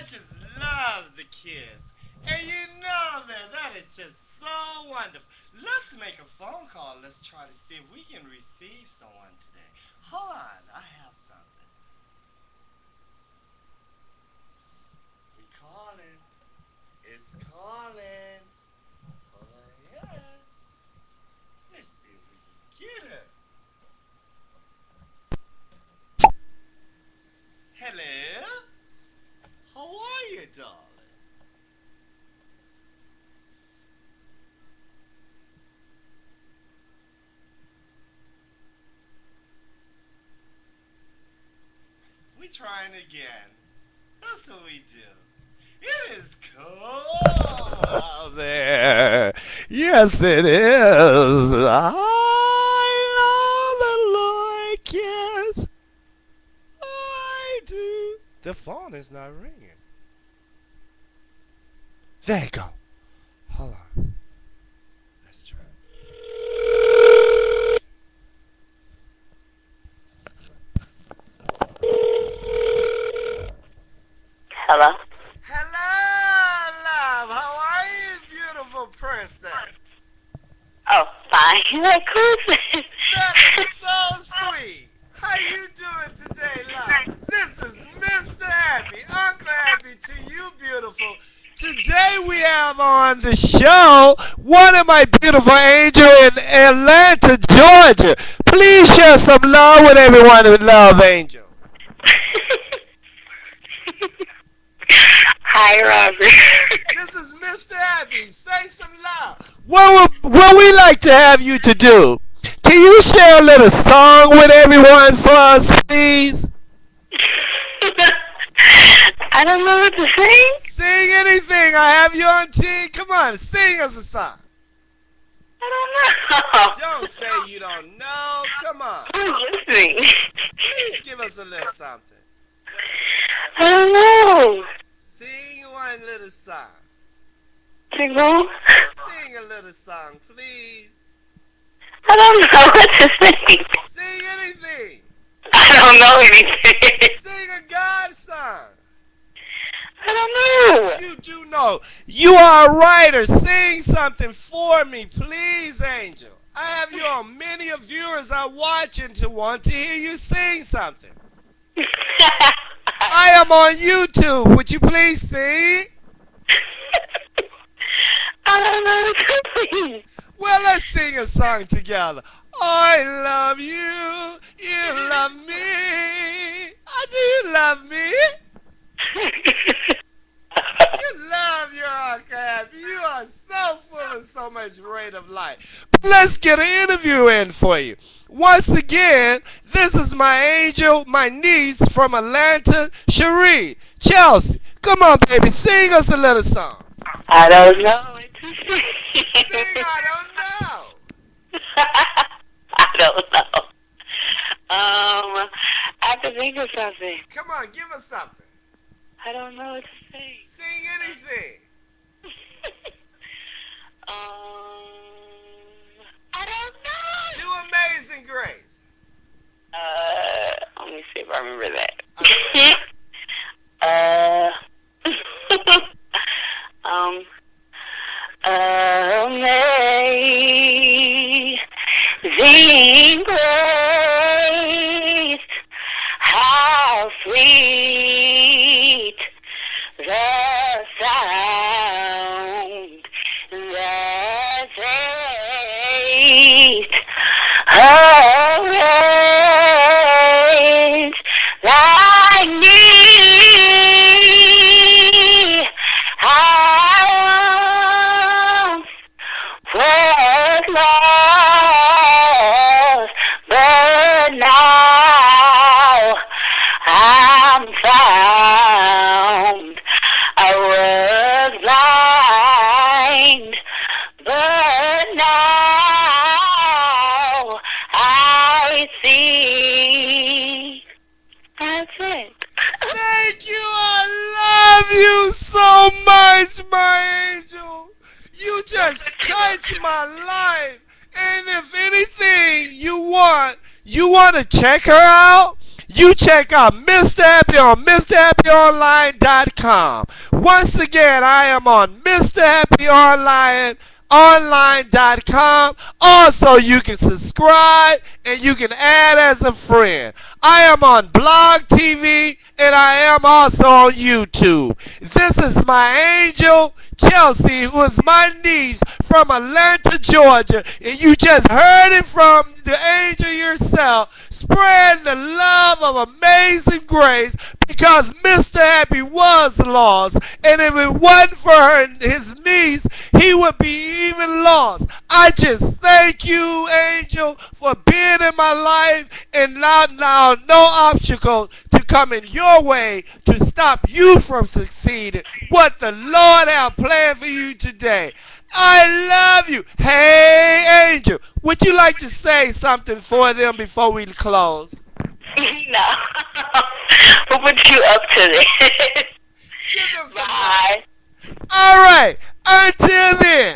just love the kiss. And you know that is just so wonderful. Let's make a phone call. Let's try to see if we can receive someone today. Hold on, I have something. We calling. It's calling. Hold on, yes. Let's see if we can get her. Hello? How are you, darling? We trying again. That's what we do. It is cold out there. Yes, it is. I love the Lord. Yes, I do. The phone is not ringing. There you go. Hold on. Let's try. Hello? Hello, love. How are you, beautiful princess? Oh, fine. You're like, who's this? That is so sweet. How you doing today, love? This is Mr. Happy, Uncle Happy to you, beautiful. Today we have on the show one of my beautiful angels in Atlanta, Georgia. Please share some love with everyone who love Angel. Hi, Robert. This is Mr. Happy. Say some love. What we like to have you to do? Can you share a little song with everyone for us, please? I don't know what to say. Sing anything. I have you on TV. Come on, sing us a song. I don't know. Don't say you don't know. Come on. Who's listening? Please give us a little something. I don't know. Sing one little song. Signal? Sing a little song, please. I don't know what to say. Sing anything. I don't know anything. Sing a God song. I don't know. You do know. You are a writer. Sing something for me, please, Angel. I have you on. Many of viewers are watching to want to hear you sing something. I am on YouTube. Would you please sing? I don't know what to say. Well, let's sing a song together. I love you. You love me. Do you love me? You love your Uncle Happy. You are so full of so much rate of life. But let's get an interview in for you. Once again, this is my angel, my niece from Atlanta, Cherie. Chelsea, come on, baby, sing us a little song. I don't know what to say. Sing I don't know. I don't know. I have to think of something. Come on, give us something. I don't know what to say. Sing anything. I don't know. Do Amazing Grace. Let me see if I remember that. Amazing grace, how sweet the sound that saved a wretch like me. I once was lost, but now I'm found. I was blind, but now I see. That's it. Thank you. I love you so much, my angel. You just touch my life. And if anything you want to check her out, you check out Mr. Happy on MrHappyOnline.com. Once again, I am on Mr. Happy Online.com. Also, you can subscribe and you can add as a friend. I am on Blog TV and I am also on YouTube. This is my angel Chelsea, who is my niece from Atlanta, Georgia, and you just heard it from the angel yourself, spreading the love of amazing grace, because Mr. Happy was lost, and if it wasn't for her and his niece, he would be even lost. I just thank you, angel, for being in my life, and now no obstacle to come in your way to stop you from succeeding what the Lord has planned for you today. I love you. Hey, Angel, would you like to say something for them before we close? No. Who put you up to this? Give them some Bye. All right. Until then.